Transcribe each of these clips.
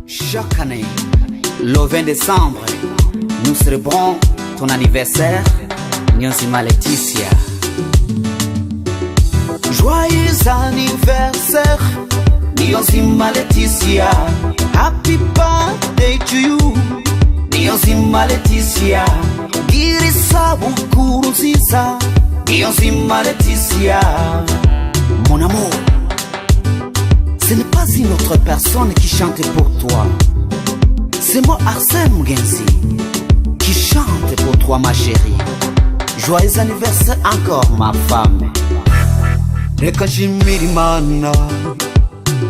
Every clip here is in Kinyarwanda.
Chaque année, le 20 décembre, nous célébrons ton anniversaire, Niyonzima Laetitia. Joyeux anniversaire, Niyonzima Laetitia. Happy birthday to you, Niyonzima Laetitia. Gira isabukuru nziza, Niyonzima Laetitia. Mon amour, ce n'est pas une autre personne qui chante pour toi. C'est moi, Arsène Mgenzi, qui chante pour toi, ma chérie. Joyeux anniversaire encore, ma femme. Reka nshimire Imana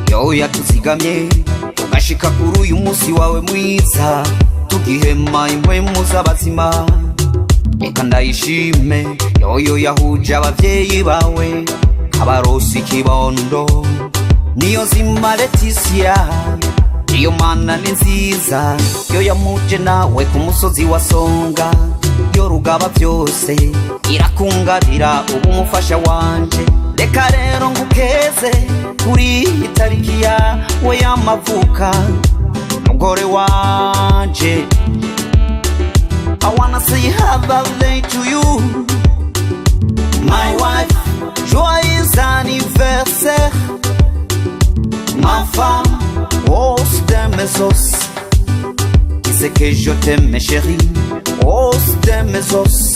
yo yatuzigamye tugashika kuri uyu munsi wawe mwiza, tugihema impwemu z'abazima. Reka ndayishime yoyo yahuje abavyeyi bawe, abarosi kibondo. Niyonzima Laetitia, iyo Mana ni nziza, yo yamuje nawe ku musozi wa Songa, yo rugaba byose irakungabira ubu umufasha wanje. Reka rero ngukeze kuri itariki yawe y'amavuka, mugore wanje. I wanna say happy birthday to you, my wife. Joyeux anniversaire, ma femme, os de mes os. Tu sais que je t'aime, mes chéris, os de mes os.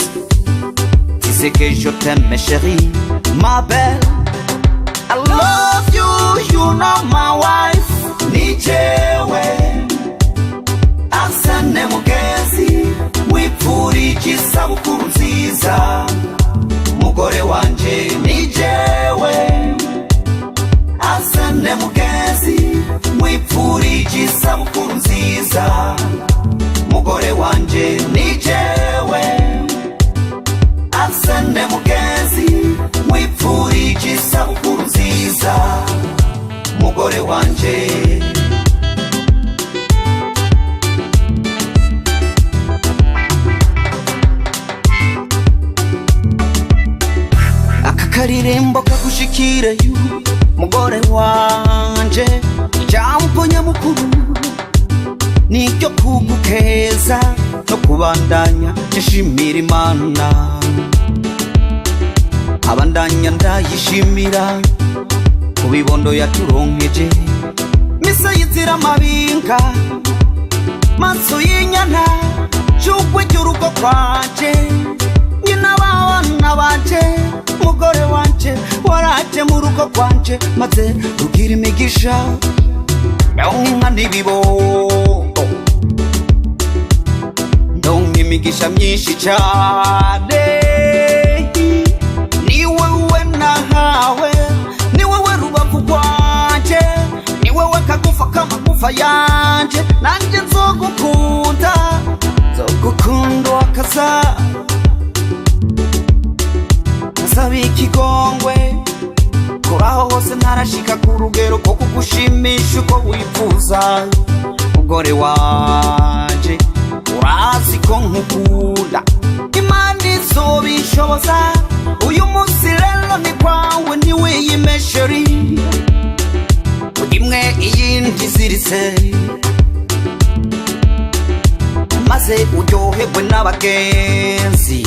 Tu sais que je t'aime, mes chéris, ma belle. I love you, you know my wife. Ni jewe Arsène Mgenzi, wipfurije isabukuru nziza, mugore wanje. Ni jewe Arsène Mgenzi, wipfurije isabukuru nziza, mugore wanje. Ni jewe Arsène Mgenzi, wipfurije isabukuru nziza, mugore wanje. Aka karirimbo kagushikire yu, mugore wanje. Ijambo nyamukuru niryo kugukeza no kubandanya nshimira Imana. Abandanya ndayishimira kubibondo yaturonkeje, misa yizira mabinga, maso y'inyana, shugwe ry'urugo kwanje, nyina b'abana banje. Mugore wanje waraje mu rugo kwanje, maze rugira imigisha yonka n'ibibondo, ndonka imigisha myinshi cyane. Ni wewe nahawe, ni wewe rubavu rwanje, ni wewe kagufa k'amagufa yanje. Nanje nzogukunda, nzogukunda wakaza, nsaba ikigongwe kuraho hose ntarashika ku rugero ko kugushimisha uko wifuza. Mugore wanje urazi ko nkukunda, Imana izobishoboza. Uyu munsi rero ni kwawe, ntiwiyime chérie, imwe iyindi zirise, maze uryoherwe n'abagenzi.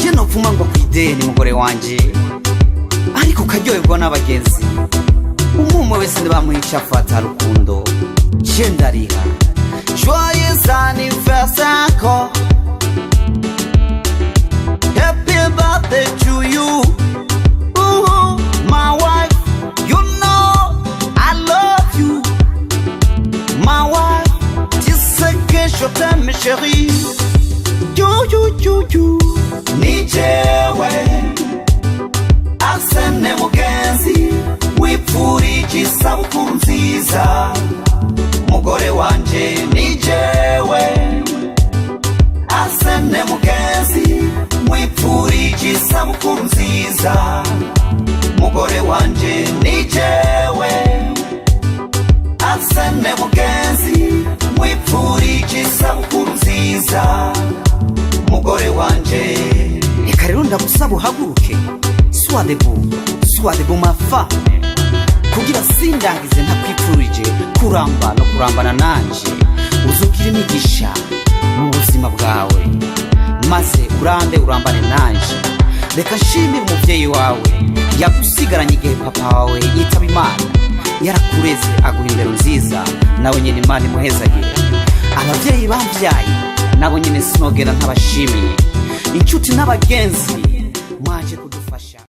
Jeno pfuma ngo kwideni mugore wanje, ariko ukaryoherwa n'abagenzi. Umwe wese ntibamwica afata rukundo, je ndariha. Joyeux anniversaire, happy birthday to you, my wife. You know I love you, my wife. Tu sais que je t'aime, chérie. You. Ni jewe Arsène Mgenzi, wipfurije isabukuru nziza, mugore wanje. Ni jewe Arsène Mgenzi, wipfurije isabukuru nziza, mugore wanje. Ni jewe Arsène Mgenzi, wipfurije isabukuru nziza, mugore wanje. Reka rero ndagusaba uhaguruke, sois debout ma femme, kugira sindangize ntakwipfurije kura kuramba no kurambana nanje uzugira imigisha mu buzima bwawe maze urambe urambane nanje. Reka nshimire umuvyeyi wawe yagusigaranye igihe papa wawe yitaba Imana, yarakureze aguha indero nziza, nawe nyene Imana imuhezagire. Abavyeyi bamvyaye nabo nyene sinogera ntabashimiye. Inshuti n'abagenzi